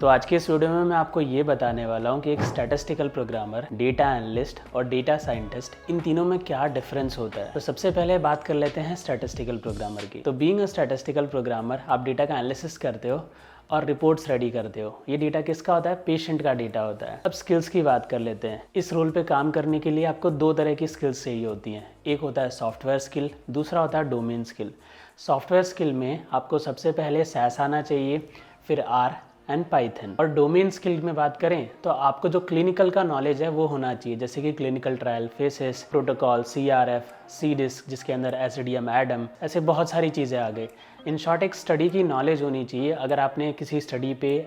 तो आज के इस वीडियो में मैं आपको ये बताने वाला हूँ कि एक स्टैटिस्टिकल प्रोग्रामर, डेटा एनालिस्ट और डेटा साइंटिस्ट, इन तीनों में क्या डिफरेंस होता है। तो सबसे पहले बात कर लेते हैं स्टैटिस्टिकल प्रोग्रामर की। तो बीइंग अ स्टैटिस्टिकल प्रोग्रामर, आप डेटा का एनालिसिस करते हो और रिपोर्ट्स रेडी करते हो। ये डेटा किसका होता है? पेशेंट का डेटा होता है। अब स्किल्स की बात कर लेते हैं। इस रोल पे काम करने के लिए आपको दो तरह की स्किल्स चाहिए होती हैं। एक होता है सॉफ्टवेयर स्किल, दूसरा होता है डोमेन स्किल। सॉफ्टवेयर स्किल में आपको सबसे पहले SAS आना चाहिए, फिर R एंड पाइथन। और डोमेन स्किल में बात करें तो आपको जो क्लिनिकल का नॉलेज है वो होना चाहिए, जैसे कि clinical trial, faces, protocol, CRF, CDISC जिसके अंदर SDM, ADAM, ऐसे बहुत सारी चीज़ें आ गई। इन शॉर्ट एक स्टडी की नॉलेज होनी चाहिए। अगर आपने किसी स्टडी पे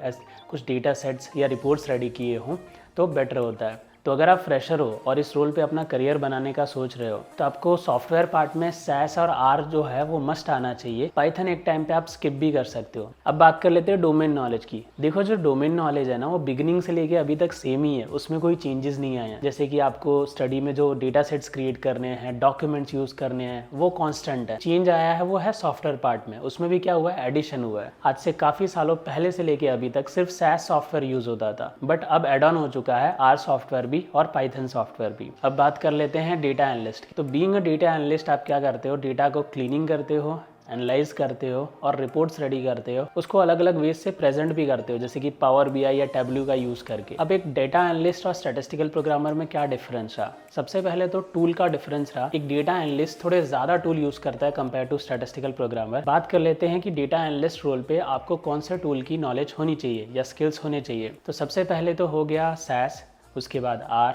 कुछ डेटा सेट्स या रिपोर्ट्स रेडी किए हों तो बेटर होता है। तो अगर आप फ्रेशर हो और इस रोल पे अपना करियर बनाने का सोच रहे हो तो आपको सॉफ्टवेयर पार्ट में SAS और R जो है वो मस्ट आना चाहिए। पाइथन एक टाइम पे आप स्किप भी कर सकते हो। अब बात कर लेते हैं डोमेन नॉलेज की। देखो, जो डोमेन नॉलेज है ना, वो बिगिनिंग से लेके अभी तक सेम ही है, उसमें कोई चेंजेस नहीं आए हैं। जैसे कि आपको स्टडी में जो डेटा सेट्स क्रिएट करने हैं, डॉक्यूमेंट्स यूज करने हैं, वो कॉन्स्टेंट है। चेंज आया है वो है सॉफ्टवेयर पार्ट में। उसमें भी क्या हुआ है? एडिशन हुआ है। आज से काफी सालों पहले से लेके अभी तक सिर्फ SAS सॉफ्टवेयर यूज होता था, बट अब एड ऑन हो चुका है R सॉफ्टवेयर भी और पाइथन सॉफ्टवेयर भी। अब बात कर लेते हैं डेटा एनालिस्ट की। तो बीइंग अ डेटा एनालिस्ट आप क्या करते हो? डेटा को क्लीनिंग करते हो, एनालाइज करते हो और रिपोर्ट्स रेडी करते हो। उसको अलग अलग वेज से प्रेजेंट भी करते हो, जैसे कि पावर BI या Tableau का यूज करके। अब एक डेटा एनालिस्ट और स्टैटिस्टिकल प्रोग्रामर में क्या डिफरेंस रहा? सबसे पहले तो टूल का डिफरेंस रहा। एक डेटा एनालिस्ट थोड़े ज्यादा टूल यूज करता है कंपेयर टू स्टैटिस्टिकल प्रोग्रामर। बात कर लेते हैं कि डेटा एनालिस्ट रोल पे आपको कौन से टूल की नॉलेज होनी चाहिए या स्किल्स होने चाहिए। तो सबसे पहले तो हो गया SAS, उसके बाद R,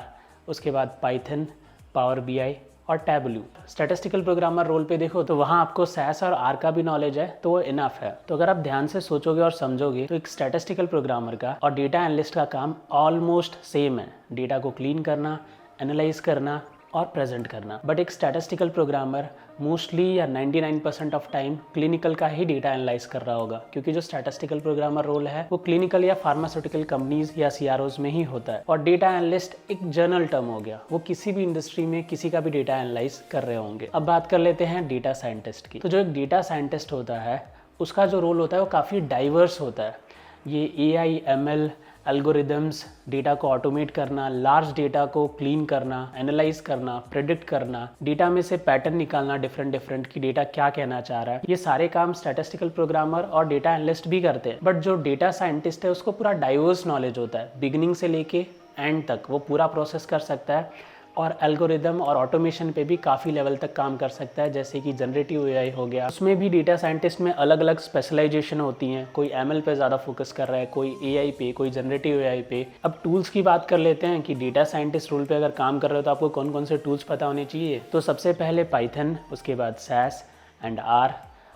उसके बाद पाइथन, पावर BI और Tableau। स्टैटिस्टिकल प्रोग्रामर रोल पे देखो तो वहाँ आपको SAS और R का भी नॉलेज है, तो वो इनफ है। तो अगर आप ध्यान से सोचोगे और समझोगे तो एक स्टैटिस्टिकल प्रोग्रामर का और डेटा एनालिस्ट का काम ऑलमोस्ट सेम है। डेटा को क्लीन करना, एनालाइज करना और प्रेजेंट करना। बट एक स्टैटिस्टिकल प्रोग्रामर मोस्टली या 99% ऑफ टाइम क्लिनिकल का ही डेटा एनालाइज कर रहा होगा, क्योंकि जो स्टैटिस्टिकल प्रोग्रामर रोल है वो क्लिनिकल या फार्मास्यूटिकल कंपनीज या CROs में ही होता है। और डेटा एनालिस्ट एक जनरल टर्म हो गया, वो किसी भी इंडस्ट्री में किसी का भी डेटा एनालाइज कर रहे होंगे। अब बात कर लेते हैं डेटा साइंटिस्ट की। तो जो एक डेटा साइंटिस्ट होता है उसका जो रोल होता है वो काफ़ी डाइवर्स होता है। ये AI, ML, एल्गोरिदम्स, डेटा को ऑटोमेट करना, लार्ज डेटा को क्लीन करना, एनालाइज करना, प्रेडिक्ट करना, डेटा में से पैटर्न निकालना डिफरेंट कि डेटा क्या कहना चाह रहा है, ये सारे काम स्टैटिस्टिकल प्रोग्रामर और डेटा एनालिस्ट भी करते हैं। बट जो डेटा साइंटिस्ट है उसको पूरा डाइवर्स नॉलेज होता है, बिगिनिंग से लेके एंड तक वो पूरा प्रोसेस कर सकता है और एल्गोरिदम और ऑटोमेशन पे भी काफ़ी लेवल तक काम कर सकता है। जैसे कि जनरेटिव AI हो गया, उसमें भी डेटा साइंटिस्ट में अलग अलग स्पेशलाइजेशन होती हैं। कोई ML पे ज़्यादा फोकस कर रहा है, कोई AI पे, कोई जनरेटिव AI पे। अब टूल्स की बात कर लेते हैं कि डेटा साइंटिस्ट रोल पे अगर काम कर रहे हो तो आपको कौन कौन से टूल्स पता होने चाहिए। तो सबसे पहले पाइथन, उसके बाद SAS एंड R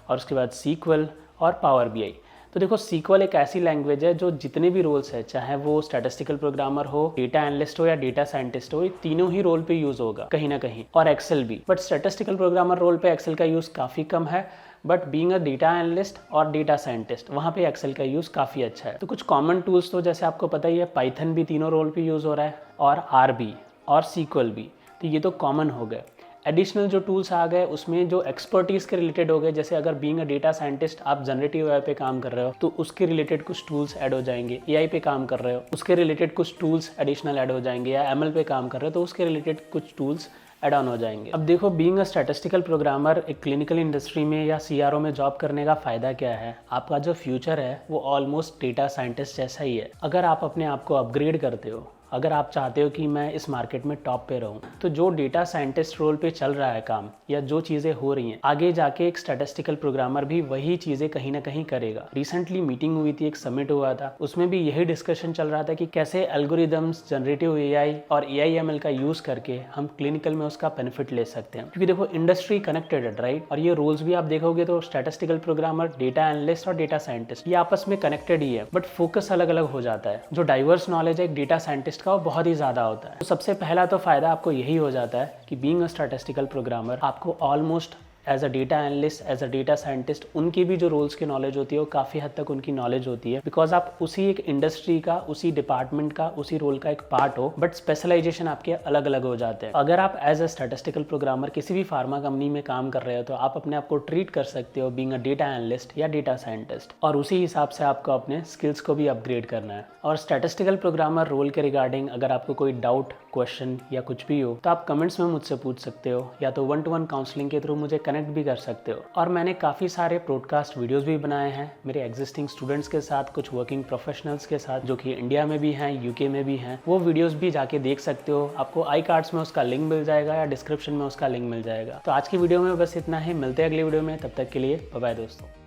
और उसके बाद SQL और पावर BI। तो देखो, SQL एक ऐसी लैंग्वेज है जो जितने भी रोल्स है, चाहे वो स्टैटिस्टिकल प्रोग्रामर हो, डेटा एनालिस्ट हो या डेटा साइंटिस्ट हो, ये तीनों ही रोल पे यूज होगा कहीं ना कहीं, और एक्सेल भी। बट स्टैटिस्टिकल प्रोग्रामर रोल पे एक्सेल का यूज काफ़ी कम है, but being a data analyst और डेटा साइंटिस्ट वहाँ पे एक्सेल का यूज़ काफ़ी अच्छा है। तो कुछ कॉमन टूल्स तो जैसे आपको पता ही है, पाइथन भी तीनों रोल पे यूज़ हो रहा है और R भी और SQL भी, तो ये तो कॉमन हो गए। एडिशनल जो टूल्स आ गए उसमें जो एक्सपर्टीज़ के रिलेटेड हो गए, जैसे अगर बीइंग अ डेटा साइंटिस्ट आप जनरेटिव AI पे काम कर रहे हो तो उसके रिलेटेड कुछ टूल्स ऐड हो जाएंगे। AI पे काम कर रहे हो उसके रिलेटेड कुछ टूल्स एडिशनल ऐड हो जाएंगे, या ML पे काम कर रहे हो तो उसके रिलेटेड कुछ टूल्स ऐड ऑन हो जाएंगे। अब देखो, बीइंग अ स्टैटिस्टिकल प्रोग्रामर एक क्लिनिकल इंडस्ट्री में या CRO में जॉब करने का फ़ायदा क्या है? आपका जो फ्यूचर है वो ऑलमोस्ट डेटा साइंटिस्ट जैसा ही है। अगर आप अपने आप को अपग्रेड करते हो, अगर आप चाहते हो कि मैं इस मार्केट में टॉप पे रहूं, तो जो डेटा साइंटिस्ट रोल पे चल रहा है काम या जो चीज़ें हो रही हैं, आगे जाके एक स्टैटिस्टिकल प्रोग्रामर भी वही चीज़ें कहीं ना कहीं करेगा। रिसेंटली मीटिंग हुई थी, एक समिट हुआ था, उसमें भी यही डिस्कशन चल रहा था कि कैसे एल्गोरिदम्स, जनरेटिव AI और AI ML का यूज़ करके हम क्लिनिकल में उसका बेनिफिट ले सकते हैं। क्योंकि देखो, इंडस्ट्री कनेक्टेड है, राइट? और ये रोल्स भी आप देखोगे तो स्टैटिस्टिकल प्रोग्रामर, डेटा एनालिस्ट और डेटा साइंटिस्ट ये आपस में कनेक्टेड ही है, बट फोकस अलग अलग हो जाता है। जो डाइवर्स नॉलेज है एक डेटा साइंटिस्ट का वो बहुत ही ज़्यादा होता है। तो सबसे पहला तो फ़ायदा आपको यही हो जाता है कि बीइंग अ स्टैटिस्टिकल प्रोग्रामर आपको almost as a data analyst, as a data scientist, उनकी भी जो रोल्स की नॉलेज होती है वो काफ़ी हद तक उनकी नॉलेज होती है, बिकॉज आप उसी एक इंडस्ट्री का, उसी डिपार्टमेंट का, उसी रोल का एक पार्ट हो, बट स्पेशलाइजेशन आपके अलग अलग हो जाते हैं। अगर आप एज अ स्टैटिस्टिकल प्रोग्रामर किसी भी फार्मा कंपनी में काम कर रहे हो तो आप अपने आप को ट्रीट कर सकते हो बीइंग अ डेटा एनालिस्ट या डेटा साइंटिस्ट, और उसी हिसाब से आपको अपने स्किल्स को भी अपग्रेड करना है। और स्टैटिस्टिकल प्रोग्रामर रोल के रिगार्डिंग अगर आपको कोई डाउट, क्वेश्चन या कुछ भी हो तो आप कमेंट्स में मुझसे पूछ सकते हो, या तो 1-to-1 काउंसलिंग के थ्रू मुझे कनेक्ट भी कर सकते हो। और मैंने काफ़ी सारे ब्रॉडकास्ट वीडियोस भी बनाए हैं मेरे एग्जिस्टिंग स्टूडेंट्स के साथ, कुछ वर्किंग प्रोफेशनल्स के साथ जो कि इंडिया में भी हैं, यूके में भी हैं। वो वीडियोस भी जाके देख सकते हो, आपको आई कार्ड्स में उसका लिंक मिल जाएगा या डिस्क्रिप्शन में उसका लिंक मिल जाएगा। तो आज की वीडियो में बस इतना ही, मिलते हैं अगली वीडियो में, तब तक के लिए बाय बाय दोस्तों।